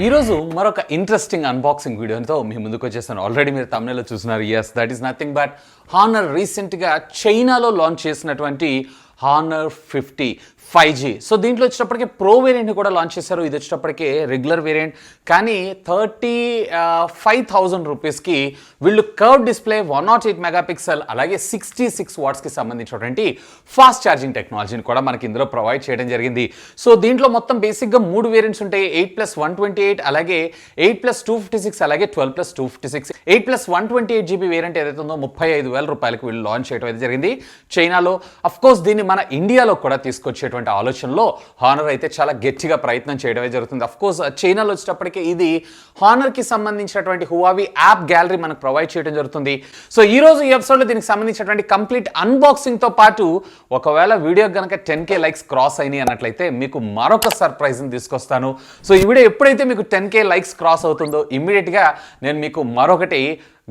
ఈరోజు మరొక interesting unboxing వీడియోతో మీ ముందుకు వచ్చేసాను. ఆల్రెడీ మీరు తమిళలో చూస్తున్నారు. Yes, that is nothing but Honor రీసెంట్గా చైనాలో లాంచ్ చేసినటువంటి హానర్ 50 5G. సో దీంట్లో వచ్చేటప్పటికి ప్రో వేరియంట్ని కూడా లాంచ్ చేశారు. ఇది వచ్చేటప్పటికి రెగ్యులర్ వేరియంట్, కానీ 35,000 రూపీస్కి వీళ్ళు కర్వ్ డిస్ప్లే 108 మెగాపిక్సెల్ అలాగే 66 వాట్స్కి సంబంధించినటువంటి ఫాస్ట్ ఛార్జింగ్ టెక్నాలజీని కూడా మనకి ఇందులో ప్రొవైడ్ చేయడం జరిగింది. సో దీంట్లో మొత్తం బేసిక్గా 3 వేరియంట్స్ ఉంటాయి. 8+128 అలాగే 8+256 అలాగే 12+256. 8+128GB వేరియంట్ ఏదైతే ఉందో 35,000 రూపాయలకు వీళ్ళు లాంచ్ చేయడం అయితే జరిగింది చైనాలో. అఫ్కోర్స్ దీన్ని మన ఇండియాలో కూడా తీసుకొచ్చేటువంటి ఆలోచనలో హానర్ అయితే చాలా గట్టిగా ప్రయత్నం చేయడమే జరుగుతుంది. అఫ్కోర్స్ చైనాలో వచ్చేటప్పటికి ఇది హానర్కి సంబంధించినటువంటి హువావి యాప్ గ్యాలరీ మనకు ప్రొవైడ్ చేయడం జరుగుతుంది. సో ఈ రోజు ఈ ఎపిసోడ్లో దీనికి సంబంధించినటువంటి కంప్లీట్ అన్బాక్సింగ్తో పాటు ఒకవేళ వీడియో కనుక 10K లైక్స్ క్రాస్ అయినాయి అన్నట్లయితే మీకు మరొక సర్ప్రైజ్ని తీసుకొస్తాను. సో ఈ వీడియో ఎప్పుడైతే మీకు 10K లైక్స్ క్రాస్ అవుతుందో ఇమ్మీడియట్గా నేను మీకు మరొకటి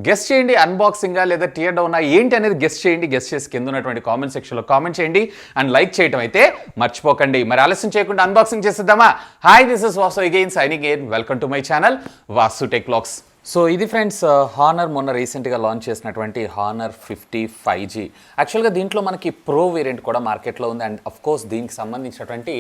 గెస్ట్ చేయండి, అన్బాక్సింగా లేదా టియర్ డౌనా ఏంటి అనేది గెస్ట్ చేయండి. గెస్ట్ చేసి కింద ఉన్నటువంటి కామెంట్ సెక్షన్లో కామెంట్ చేయండి అండ్ లైక్ చేయడం అయితే మర్చిపోకండి. మరి ఆలస్యం చేయకుండా అన్బాక్సింగ్ చేసేద్దామా? Hi, this is Vasu again signing in. Welcome to my channel వాసుటెక్వ్లాగ్స్. సో ఇది ఫ్రెండ్స్, హానర్ మొన్న రీసెంట్గా లాంచ్ చేసినటువంటి హానర్ 50 5G. యాక్చువల్గా దీంట్లో మనకి ప్రో వేరియంట్ కూడా మార్కెట్లో ఉంది అండ్ అఫ్కోర్స్ దీనికి సంబంధించినటువంటి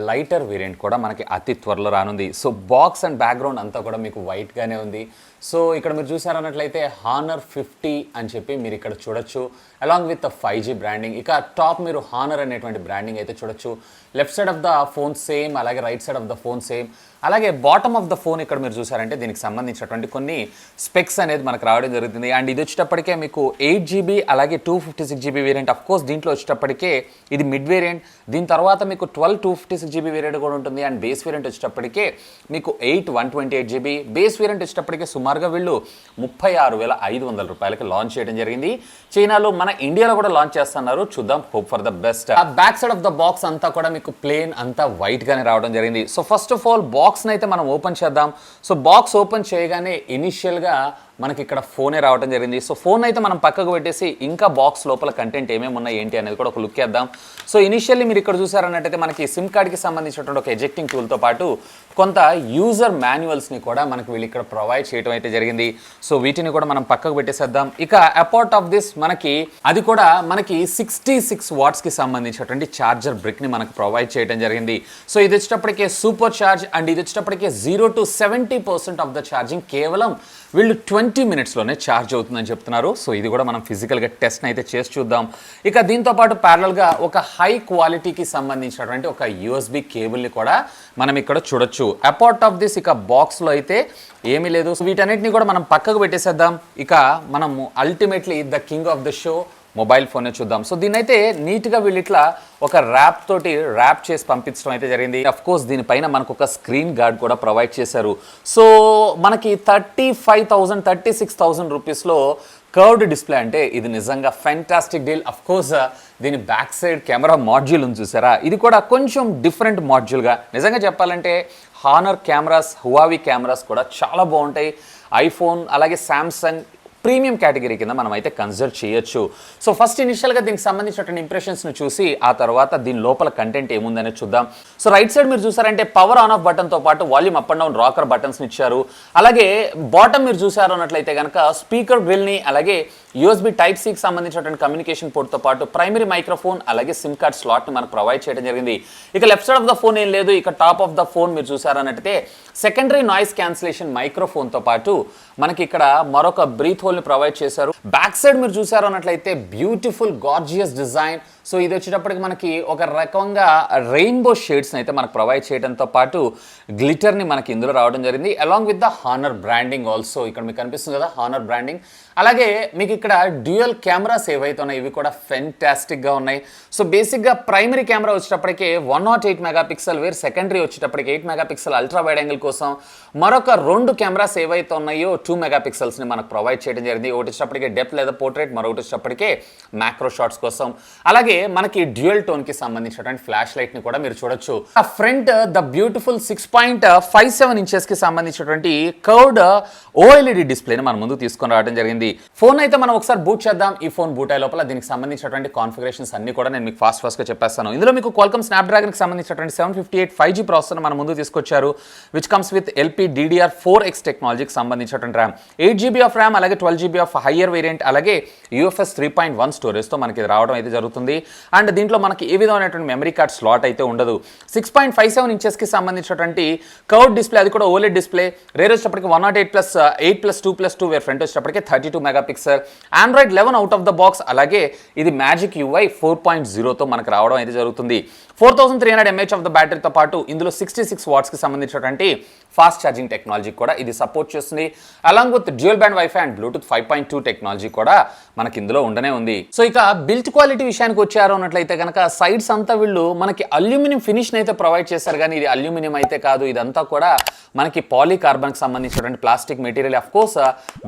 లైటర్ వేరియంట్ కూడా మనకి అతి త్వరలో రానుంది. సో బాక్స్ అండ్ బ్యాక్గ్రౌండ్ అంతా కూడా మీకు వైట్గానే ఉంది. సో ఇక్కడ మీరు చూసారన్నట్లయితే హానర్ 50 అని చెప్పి మీరు ఇక్కడ చూడొచ్చు, అలాంగ్ విత్ 5G బ్రాండింగ్. ఇక టాప్ మీరు హానర్ అనేటువంటి బ్రాండింగ్ అయితే చూడొచ్చు. Left side of the phone same, అలాగే right side of the phone same, అలాగే బాటమ్ ఆఫ్ ద ఫోన్ ఇక్కడ మీరు చూసారంటే దీనికి సంబంధించినటువంటి కొన్ని స్పెక్స్ అనేది మనకు రావడం జరుగుతుంది. అండ్ ఇది వచ్చేటప్పటికే మీకు 8GB అలాగే 256GB వేరియంట్. అఫ్కోర్స్ దీంట్లో వచ్చేటప్పటికే ఇది మిడ్ వేరియంట్. దీని తర్వాత మీకు 256GB వేరియంట్ కూడా ఉంటుంది. అండ్ బేస్ వేరియంట్ వచ్చేటప్పటికే మీకు 128GB. బేస్ వేరియంట్ వచ్చేటప్పటికే సుమారుగా వీళ్ళు 36,500 రూపాయలకి లాంచ్ చేయడం జరిగింది చైనాలో. మన ఇండియాలో కూడా లాంచ్ చేస్తున్నారు, చూద్దాం, హోప్ ఫర్ ద బెస్ట్. ఆ back side of the box అంతా కూడా మీకు ప్లేన్ అంతా వైట్ గానే రావడం జరిగింది. సో ఫస్ట్ ఆఫ్ ఆల్ బాక్స్ని అయితే మనం ఓపెన్ చేద్దాం. సో బాక్స్ ఓపెన్ చేయగానే ఇనిషియల్గా మనకి ఇక్కడ ఫోనే రావడం జరిగింది. సో ఫోన్ అయితే మనం పక్కకు పెట్టేసి ఇంకా బాక్స్ లోపల కంటెంట్ ఏమేమి ఉన్నాయి ఏంటి అనేది కూడా ఒక లుక్ చేద్దాం. సో ఇనిషియల్లీ మీరు ఇక్కడ చూసారన్నట్టయితే మనకి సిమ్ కార్డ్కి సంబంధించినటువంటి ఒక ఎజెక్టింగ్ టూల్తో పాటు కొంత యూజర్ మాన్యువల్స్ని కూడా మనకి వీళ్ళు ఇక్కడ ప్రొవైడ్ చేయడం అయితే జరిగింది. సో వీటిని కూడా మనం పక్కకు పెట్టేసేద్దాం. ఇక అపార్ట్ ఆఫ్ దిస్ మనకి అది కూడా మనకి 66 వాట్స్కి సంబంధించినటువంటి ఛార్జర్ బ్రిక్ని మనకు ప్రొవైడ్ చేయడం జరిగింది. సో ఇది వచ్చేటప్పటికే సూపర్ ఛార్జ్ అండ్ ఇది వచ్చేటప్పటికే 0 to 70% ఆఫ్ ద ఛార్జింగ్ కేవలం వీళ్ళు 20 మినిట్స్లోనే ఛార్జ్ అవుతుందని చెప్తున్నారు. సో ఇది కూడా మనం ఫిజికల్గా టెస్ట్ అయితే చేసి చూద్దాం. ఇక దీంతో పాటు ప్యారలల్గా ఒక హై క్వాలిటీకి సంబంధించినటువంటి ఒక USB కేబుల్ని కూడా మనం ఇక్కడ చూడొచ్చు. అపార్ట్ ఆఫ్ దిస్ ఇక బాక్స్లో అయితే ఏమీ లేదు. సో వీటన్నిటిని కూడా మనం పక్కకు పెట్టేసేద్దాం. ఇక మనము ultimately the king of the show mobile ఫోనే చూద్దాం. సో దీని అయితే నీట్గా వీళ్ళు ఇట్లా ఒక ర్యాప్ తోటి ర్యాప్ చేసి పంపించడం అయితే జరిగింది. అఫ్కోర్స్ దీనిపైన మనకు ఒక స్క్రీన్ గార్డ్ కూడా ప్రొవైడ్ చేశారు. సో మనకి 36,000 రూపీస్లో కర్వ్డ్ డిస్ప్లే అంటే ఇది నిజంగా ఫ్యాంటాస్టిక్ డీల్. అఫ్కోర్స్ దీని బ్యాక్ సైడ్ కెమెరా మాడ్యూల్ ఉంది చూసారా, ఇది కూడా కొంచెం డిఫరెంట్ మాడ్యూల్గా. నిజంగా చెప్పాలంటే హానర్ కెమెరాస్, హువావి కెమెరాస్ కూడా చాలా బాగుంటాయి. ఐఫోన్ అలాగే శాంసంగ్ ప్రీమియం కేటగిరీ కింద మనం అయితే కన్సిడర్ చేయొచ్చు. సో ఫస్ట్ ఇనిషియల్గా దీనికి సంబంధించినటువంటి ఇంప్రెషన్స్ని చూసి ఆ తర్వాత దీని లోపల కంటెంట్ ఏముందనేది చూద్దాం. సో రైట్ సైడ్ మీరు చూసారంటే పవర్ ఆన్ ఆఫ్ బటన్తో పాటు volume up and down rocker బటన్స్ని ఇచ్చారు. అలాగే బాటమ్ మీరు చూసారు అన్నట్లయితే కనుక స్పీకర్ గ్రిల్ని, అలాగే USB Type-Cకి సంబంధించినటువంటి కమ్యూనికేషన్ పోర్ట్తో పాటు ప్రైమరీ మైక్రోఫోన్ అలాగే సిమ్ కార్డ్ స్లాట్ని మనకు ప్రొవైడ్ చేయడం జరిగింది. ఇక left side of the phone ఏం లేదు. ఇక టాప్ ఆఫ్ ద ఫోన్ మీరు చూసారన్నట్టయితే సెకండరీ నాయిస్ క్యాన్సిలేషన్ మైక్రోఫోన్తో పాటు మనకి ఇక్కడ మరొక బ్రీత్ హోల్ని ప్రొవైడ్ చేశారు. బ్యాక్ సైడ్ మీరు చూసారు అన్నట్లయితే బ్యూటిఫుల్ గార్జియస్ డిజైన్. సో ఇది వచ్చేటప్పటికి మనకి ఒక రకంగా రెయిన్బో షేడ్స్ని అయితే మనకు ప్రొవైడ్ చేయడంతో పాటు గ్లిటర్ని మనకి ఇందులో రావడం జరిగింది, along with the honour branding also. ఇక్కడ మీకు కనిపిస్తుంది కదా హానర్ బ్రాండింగ్. అలాగే మీకు ఇక్కడ డ్యూయల్ కెమెరాస్ ఏవైతే ఉన్నాయి ఇవి కూడా ఫెంటాస్టిక్గా ఉన్నాయి. సో బేసిక్గా ప్రైమరీ కెమెరా వచ్చేటప్పటికి 108 మెగాపిక్సెల్, వేర్ సెకండరీ వచ్చేటప్పటికి 8 మెగాపిక్సెల్ అల్ట్రా వైడ్ యాంగిల్ కోసం మరొక 2 కెమెరాస్ ఏవైతే ఉన్నాయో 2 మెగాపిక్సెల్స్ని మనకు ప్రొవైడ్ చేయడం జరిగింది. ఒకటి వచ్చేటప్పటికే డెప్త్ లేదా పోర్ట్రేట్, మరొకటి వచ్చేటప్పటికే మ్యాక్రో షాట్స్ కోసం. అలాగే అలాగే మనకి డ్యూయల్ టోన్ కి సంబంధించినటువంటి ఫ్లాష్ లైట్ ని కూడా మీరు చూడొచ్చు. ఆ ఫ్రంట్ ద బ్యూటిఫుల్ 6.57 ఇంచెస్ కి సంబంధించినటువంటి కర్వ్డ్ ఓఎల్ఈడి డిస్ప్లేని మన ముందుకు తీసుకొని రావడం జరిగింది. ఫోన్ అయితే మనం ఒకసారి బూట్ చేద్దాం. ఈ ఫోన్ బూట్ అయ్యే లోపల దీనికి సంబంధించినటువంటి కాన్ఫిగరేషన్స్ అన్ని కూడా నేను మీకు ఫాస్ట్ గా చెప్పేస్తాను. ఇందులో మీకు క్వాల్కమ్ స్నాప్డ్రాగన్ కి సంబంధించినటువంటి 758 5G ప్రాసెసర్ మన ముందు తీసుకొచ్చారు, విచ్ కమ్స్ విత్ LPDDR4X టెక్నాలజీకి సంబంధించినటువంటి ర్యామ్, 8GB ఆఫ్ ర్యామ్, అలాగే 12GB ఆఫ్ హయ్యర్ వేరియంట్, అలాగే UFS 3.1 స్టోరేజ్ తో మనకి రావడం అయితే జరుగుతుంది. అండ్ దీంట్లో మనకి ఏ విధమైనటువంటి మెమరీ కార్డ్ స్లాట్ అయితే ఉండదు. 6.57 ఇంచెస్ కి సంబంధించినటువంటి కర్వ్ డిస్ప్లే, అది కూడా OLED డిస్ప్లే. రేర్ వచ్చేటప్పటికి 108+8+2+2 వేర్ ఫ్రంట్ వచ్చేటప్పటికి 32 megapixel, Android 11 out of the box, అలాగే ఇది మ్యాజిక్ UI 4.0తో మనకు రావడం అయితే జరుగుతుంది. 4300 mAh ఆఫ్ ద బ్యాటరీతో పాటు ఇందులో 66 వాట్స్ కి సంబంధించినటువంటి ఫాస్ట్ ఛార్జింగ్ టెక్నాలజీ కూడా ఇది సపోర్ట్ చేస్తుంది. Along with dual band wifi and Bluetooth 5.2 technology కూడా మనకి ఇందులో ఉండనే ఉంది. సో ఇక బిల్ట్ క్వాలిటీ విషయానికి వచ్చారు అన్నట్లయితే కనుక సైడ్స్ అంతా వీళ్ళు మనకి అల్యూమినియం ఫినిష్ అయితే ప్రొవైడ్ చేశారు, కానీ ఇది అల్యూమినియం అయితే కాదు. ఇదంతా కూడా మనకి పాలీకార్బన్ కి సంబంధించినటువంటి plastic material. Of course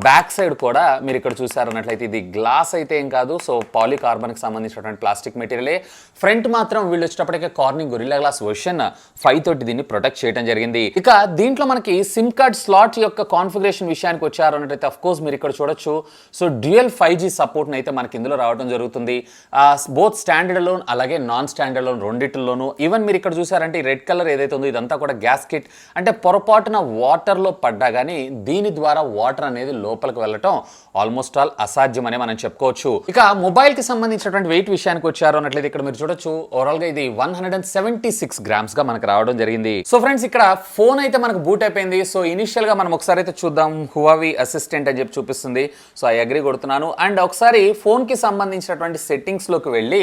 back side కూడా మీరు ఇక్కడ చూసారు అన్నట్లయితే ఇది గ్లాస్ అయితే ఏం కాదు, సో పాలీకార్బన్ కి సంబంధించినటువంటి ప్లాస్టిక్ మెటీరియలే. ఫ్రంట్ మాత్రం వీళ్ళు వచ్చేటప్పటికే కార్నింగ్ గొరిల్లా గ్లాస్ వర్షన్ 5 తోటి దీన్ని ప్రొటెక్ట్ చేయడం జరిగింది. ఇక దీంట్లో మనకి సిమ్ కార్డ్ స్లాట్ యొక్క కాన్ఫిగరేషన్ విషయానికి వచ్చారు అన్నట్లయితే అఫ్ కోర్స్ మీరు ఇక్కడ చూడొచ్చు. సో డ్యూయల్ 5G సపోర్ట్ అయితే మనకి ఇందులో రావడం జరుగుతుంది. బోత్ స్టాండర్డ్ లోన్ అలాగే నాన్ స్టాండర్డ్ లోన్ రెండిట్లోనూ. ఈవెన్ మీరు ఇక్కడ చూసారంటే ఈ రెడ్ కలర్ ఏదైతే ఉందో ఇదంతా కూడా గ్యాస్ కిట్, అంటే పొరపాటున వాటర్ లో పడ్డా కానీ దీని ద్వారా వాటర్ అనేది లోపలికి వెళ్ళటం ఆల్మోస్ట్ ఆల్ అసాధ్యం అని మనం చెప్పుకోవచ్చు. ఇక మొబైల్ కి సంబంధించినటువంటి వెయిట్ విషయానికి వచ్చారు అన్నట్లయితే ఇక్కడ మీరు చూడొచ్చు ఓవరాల్ గా ఇది 176 గ్రామ్స్ గా మనకు రావడం జరిగింది. సో ఫ్రెండ్స్ ఇక్కడ ఫోన్ అయితే మనకు బూట్ అయిపోయింది. సో ఇనిషియల్ గా మనం ఒకసారి అయితే చూద్దాం. హువావి అసిస్టెంట్ అని చెప్పి చూపిస్తుంది. సో ఐ అగ్రీ కొడుతున్నాను. అండ్ ఒకసారి ఫోన్ కి సంబంధించినటువంటి సెట్టింగ్స్ లోకి వెళ్ళి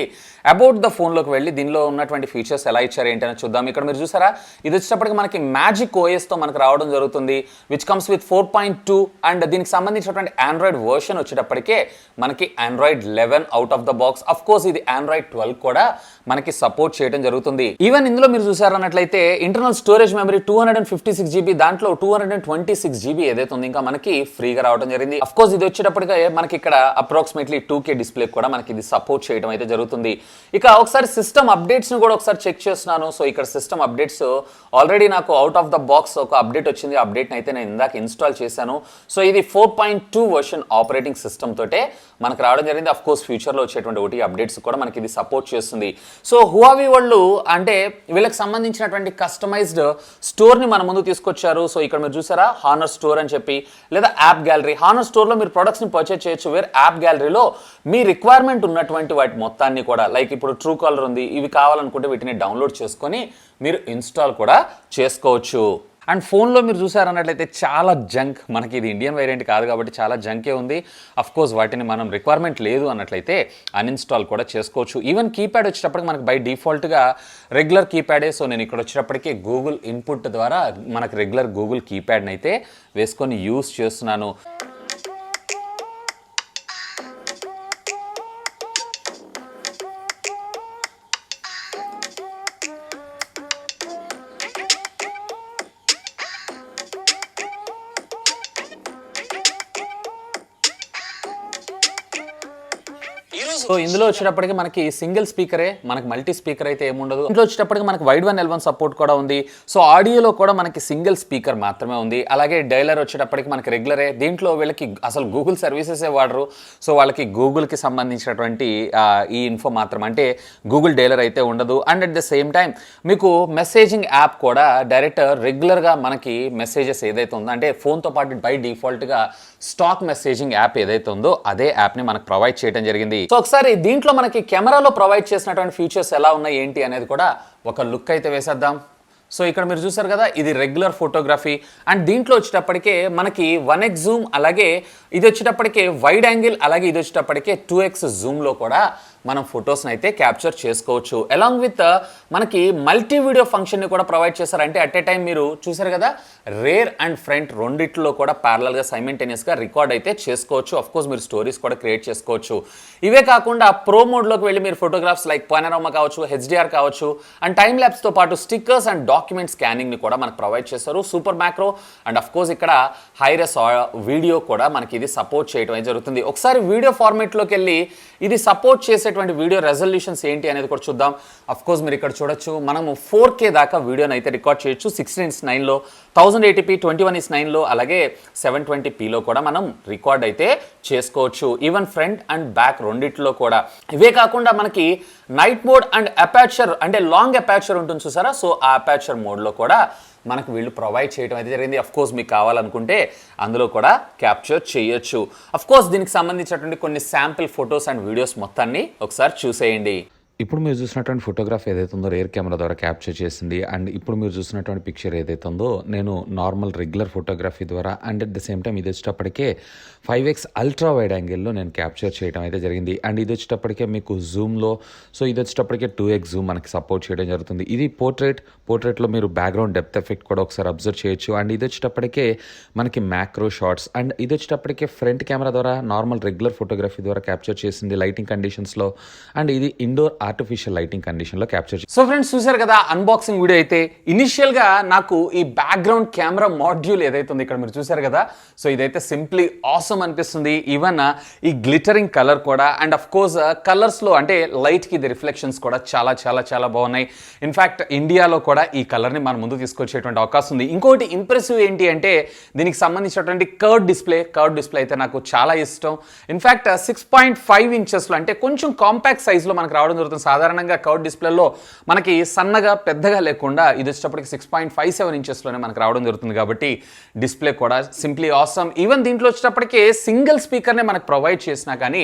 అబౌట్ ద ఫోన్ లోకి వెళ్ళి దీనిలో ఉన్నటువంటి ఫీచర్స్ ఎలా ఇచ్చారు ఏంటని చూద్దాం. ఇక్కడ మీరు చూసారా ఇది వచ్చేటప్పటికి మనకి మ్యాజిక్ OS తో మనకు రావడం జరుగుతుంది, విచ్ కమ్స్ విత్ 4.2. అండ్ దీనికి సంబంధించినటువంటి ఆండ్రాయిడ్ వర్షన్ వచ్చేటప్పటికే మనకి Android 11 out of the box. Of course ఇది ఆండ్రాయిడ్ 12 కూడా మనకి సపోర్ట్ చేయడం జరుగుతుంది. ఈవెన్ ఇందులో మీరు చూసారన్నట్లయితే ఇంటర్నల్ స్టోరేజ్ మెమరీ 256GB, దాంట్లో 226GB ఏదైతే ఉంది ఇంకా మనకి ఫ్రీగా రావడం జరిగింది. అఫ్ కోర్స్ ఇది వచ్చేటప్పటికే మనకి ఇక్కడ అప్రాక్సిమేట్లీ 2K డిస్ప్లే కూడా మనకి ఇది సపోర్ట్ చేయడం అయితే జరుగుతుంది. ఇక ఒకసారి సిస్టమ్ అప్డేట్స్ ను కూడా ఒకసారి చెక్ చేస్తున్నాను. సో ఇక్కడ సిస్టమ్ అప్డేట్స్ ఆల్రెడీ నాకు అవుట్ ఆఫ్ ద బాక్స్ ఒక అప్డేట్ వచ్చింది. అప్డేట్ అయితే నేను ఇందాక ఇన్స్టాల్ చేశాను. సో ఇది 4.2 వర్షన్ ఆపరేటింగ్ సిస్టమ్ తోటే మనకు రావడం జరిగింది. అఫ్ కోర్స్ ఫ్యూచర్ లో వచ్చేటువంటి OT అప్డేట్స్ కూడా మనకి ఇది సపోర్ట్ చేస్తుంది. సో హువావి వాళ్ళు అంటే వీళ్ళకి సంబంధించినటువంటి కస్టమైజ్డ్ స్టోర్ ని మన ముందు తీసుకొచ్చారు. సో ఇక్కడ మీరు చూసారా హానర్ స్టోర్ అని చెప్పి, లేదా యాప్ గ్యాలరీ. హానర్ స్టోర్ లో మీరు ప్రొడక్ట్స్ ని పర్చేజ్ చేయొచ్చు, వేర్ యాప్ గ్యాలరీలో మీ రిక్వైర్మెంట్ ఉన్నటువంటి వాటి మొత్తాన్ని కూడా, లైక్ ఇప్పుడు ట్రూ కాలర్ ఉంది, ఇవి కావాలనుకుంటే వీటిని డౌన్లోడ్ చేసుకొని మీరు ఇన్స్టాల్ కూడా చేసుకోవచ్చు. అండ్ ఫోన్లో మీరు చూసారన్నట్లయితే చాలా జంక్, మనకి ఇది ఇండియన్ వేరియంట్ కాదు కాబట్టి చాలా జంకే ఉంది. అఫ్ కోర్స్ వాటిని మనం రిక్వైర్మెంట్ లేదు అన్నట్లయితే అన్ఇన్స్టాల్ కూడా చేసుకోవచ్చు. ఈవెన్ కీప్యాడ్ వచ్చేటప్పటికి మనకి బై డిఫాల్ట్గా రెగ్యులర్ కీప్యాడే. సో నేను ఇక్కడ వచ్చేటప్పటికి గూగుల్ ఇన్పుట్ ద్వారా మనకు రెగ్యులర్ గూగుల్ కీప్యాడ్ని అయితే వేసుకొని యూస్ చేస్తున్నాను. సో ఇందులో వచ్చేటప్పటికి మనకి సింగిల్ స్పీకరే, మనకి మల్టీ స్పీకర్ అయితే ఏముండదు. ఇందులో వచ్చేటప్పటికి మనకి వైడ్ 1 L1 సపోర్ట్ కూడా ఉంది. సో ఆడియోలో కూడా మనకి సింగిల్ స్పీకర్ మాత్రమే ఉంది. అలాగే డైలర్ వచ్చేటప్పటికి మనకి రెగ్యులరే. దీంట్లో వీళ్ళకి అసలు గూగుల్ సర్వీసెసే వాడరు. సో వాళ్ళకి గూగుల్కి సంబంధించినటువంటి ఈ ఇన్ఫో మాత్రం, అంటే గూగుల్ డైలర్ అయితే ఉండదు. And at the same time మీకు మెసేజింగ్ యాప్ కూడా డైరెక్ట్ రెగ్యులర్గా మనకి మెసేజెస్ ఏదైతే ఉందో, అంటే ఫోన్తో పాటు బై డిఫాల్ట్గా స్టాక్ మెసేజింగ్ యాప్ ఏదైతే ఉందో అదే యాప్ని మనకు ప్రొవైడ్ చేయడం జరిగింది. సో ఒకసారి దీంట్లో మనకి కెమెరాలో ప్రొవైడ్ చేసినటువంటి ఫీచర్స్ ఎలా ఉన్నాయి ఏంటి అనేది కూడా ఒక లుక్ అయితే వేసేద్దాం. సో ఇక్కడ మీరు చూసారు కదా ఇది రెగ్యులర్ ఫోటోగ్రఫీ. అండ్ దీంట్లో వచ్చేటప్పటికే మనకి 1x జూమ్, అలాగే ఇది వచ్చేటప్పటికే వైడ్ యాంగిల్, అలాగే ఇది వచ్చేటప్పటికే 2x జూమ్లో కూడా మనం ఫొటోస్ని అయితే క్యాప్చర్ చేసుకోవచ్చు. అలాంగ్ విత్ మనకి మల్టీ వీడియో ఫంక్షన్ని కూడా ప్రొవైడ్ చేశారు. అంటే అట్ ఏ టైం మీరు చూసారు కదా రేర్ అండ్ ఫ్రంట్ రెండిట్లో కూడా ప్యారలల్గా సైమెంటేనియస్గా రికార్డ్ అయితే చేసుకోవచ్చు. అఫ్ కోర్స్ మీరు స్టోరీస్ కూడా క్రియేట్ చేసుకోవచ్చు. ఇవే కాకుండా ప్రో మోడ్లోకి వెళ్ళి మీరు ఫోటోగ్రాఫ్స్ లైక్ పానోరామా కావచ్చు, HDR కావచ్చు, అండ్ టైమ్ ల్యాప్స్తో పాటు స్టిక్కర్స్ అండ్ డాక్యుమెంట్ స్కానింగ్ని కూడా మనకు ప్రొవైడ్ చేస్తారు. Super macro and of course ఇక్కడ హైరెస్ వీడియో కూడా మనకి ఇది సపోర్ట్ చేయడం జరుగుతుంది. ఒకసారి వీడియో ఫార్మేట్లోకి వెళ్ళి ఇది సపోర్ట్ చేసే చేసేటువంటి వీడియో రెజల్యూషన్స్ ఏంటి అనేది కూడా చూద్దాం. అఫ్ కోర్స్ మీరు ఇక్కడ చూడొచ్చు, మనము 4K దాకా వీడియోని అయితే రికార్డ్ చేయొచ్చు. 16:9లో, 1080p 21:9లో, అలాగే 720pలో కూడా మనం రికార్డ్ అయితే చేసుకోవచ్చు. ఈవెన్ ఫ్రంట్ అండ్ బ్యాక్ రెండిట్లో కూడా. ఇవే కాకుండా మనకి నైట్ మోడ్ అండ్ అపాచర్ అంటే లాంగ్ అపాచర్ ఉంటుంది చూసారా, సో ఆ అపాచర్ మోడ్లో కూడా మనకు వీళ్ళు ప్రొవైడ్ చేయడం అయితే జరిగింది. అఫ్ కోర్స్ మీకు కావాలనుకుంటే అందులో కూడా క్యాప్చర్ చేయొచ్చు. అఫ్ కోర్స్ దీనికి సంబంధించినటువంటి కొన్ని శాంపిల్ ఫొటోస్ అండ్ వీడియోస్ మొత్తాన్ని ఒకసారి చూసేయండి. ఇప్పుడు మీరు చూసినటువంటి ఫోటోగ్రాఫ్ ఏదైతే ఉందో రేర్ కెమెరా ద్వారా క్యాప్చర్ చేసింది. అండ్ ఇప్పుడు మీరు చూసినటువంటి పిక్చర్ ఏదైతే ఉందో నేను నార్మల్ రెగ్యులర్ ఫోటోగ్రఫీ ద్వారా and at the same time ఇది వచ్చేటప్పటికే 5x అల్ట్రా వైడ్ యాంగిల్లో నేను క్యాప్చర్ చేయడం అయితే జరిగింది. అండ్ ఇది వచ్చేటప్పటికే మీకు జూమ్లో, సో ఇది వచ్చేటప్పటికే 2x జూమ్ మనకి సపోర్ట్ చేయడం జరుగుతుంది. ఇది పోర్ట్రేట్లో మీరు బ్యాక్గ్రౌండ్ డెప్త్ ఎఫెక్ట్ కూడా ఒకసారి అబ్జర్వ్ చేయొచ్చు. అండ్ ఇది వచ్చేటప్పటికే మనకి మ్యాక్రో షాట్స్. అండ్ ఇది వచ్చేటప్పటికే ఫ్రంట్ కెమెరా ద్వారా నార్మల్ రెగ్యులర్ ఫోటోగ్రఫీ ద్వారా క్యాప్చర్ చేసింది లైటింగ్ కండిషన్స్లో. అండ్ ఇది ఇండోర్ ఆర్టిఫిషియల్ లైటింగ్ కండిషన్లో క్యాప్చర్. సో ఫ్రెండ్స్ చూసారు కదా అన్బాక్సింగ్ వీడియో అయితే. ఇనిషియల్గా నాకు ఈ బ్యాక్గ్రౌండ్ కెమెరా మాడ్యూల్ ఏదైతే ఉంది ఇక్కడ మీరు చూసారు కదా, సో ఇదైతే సింప్లీ ఆసమ్ అనిపిస్తుంది. ఈవెన్ ఈ గ్లిటరింగ్ కలర్ కూడా, అండ్ అఫ్ కోర్స్ కలర్స్లో అంటే లైట్కి ఇది రిఫ్లెక్షన్స్ కూడా చాలా చాలా చాలా బాగున్నాయి. ఇన్ఫ్యాక్ట్ ఇండియాలో కూడా ఈ కలర్ని మన ముందు తీసుకొచ్చేటువంటి అవకాశం ఉంది. ఇంకోటి ఇంప్రెసివ్ ఏంటి అంటే దీనికి సంబంధించినటువంటి కర్వ్ డిస్ప్లే అయితే నాకు చాలా ఇష్టం. ఇన్ఫ్యాక్ట్ 6.5 ఇంచెస్లో అంటే కొంచెం కాంపాక్ట్ సైజ్లో మనకు రావడం జరుగుతుంది. సాధారణంగా కర్వ్ డిస్ప్లేలో మనకి సన్నగా పెద్దగా లేకుండా ఇది వచ్చేటప్పటికి 6.57 ఇంచెస్లోనే మనకు రావడం జరుగుతుంది. కాబట్టి డిస్ప్లే కూడా సింప్లీ ఆసమ్. ఈవెన్ దీంట్లో వచ్చేటప్పటికే సింగిల్ స్పీకర్నే మనకు ప్రొవైడ్ చేసినా కానీ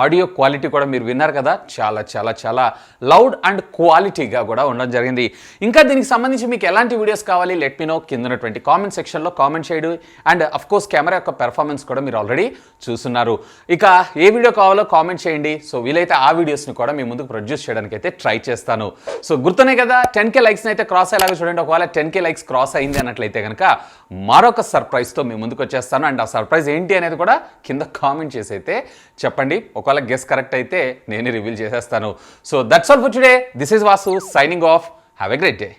ఆడియో క్వాలిటీ కూడా మీరు విన్నారు కదా, చాలా చాలా చాలా లౌడ్ అండ్ క్వాలిటీగా కూడా ఉండడం జరిగింది. ఇంకా దీనికి సంబంధించి మీకు ఎలాంటి వీడియోస్ కావాలి లెట్ మీ నో కింద ఉన్నటువంటి కామెంట్ సెక్షన్లో కామెంట్ చేయడం. అండ్ అఫ్ కోర్స్ కెమెరా యొక్క పెర్ఫార్మెన్స్ కూడా మీరు ఆల్రెడీ చూస్తున్నారు. ఇక ఏ వీడియో కావాలో కామెంట్ చేయండి. సో వీలైతే ఆ వీడియోస్ని కూడా మీ ముందుకు ప్రొడ్యూస్ చేయడానికి అయితే ట్రై చేస్తాను. సో గుర్తునే కదా 10K లైక్స్ని అయితే క్రాస్ అయ్యేలాగా చూడండి. ఒకవేళ 10K లైక్స్ క్రాస్ అయింది అన్నట్లయితే కనుక మరొక సర్ప్రైజ్తో మీ ముందుకు వచ్చేస్తాను. అండ్ ఆ సర్ప్రైజ్ ఏంటి అనేది కూడా కింద కామెంట్ చేసి అయితే చెప్పండి. ఒకవేళ గెస్ కరెక్ట్ అయితే నేనే రివీల్ చేసేస్తాను. So that's all for today. This is Vasu signing off. Have a great day.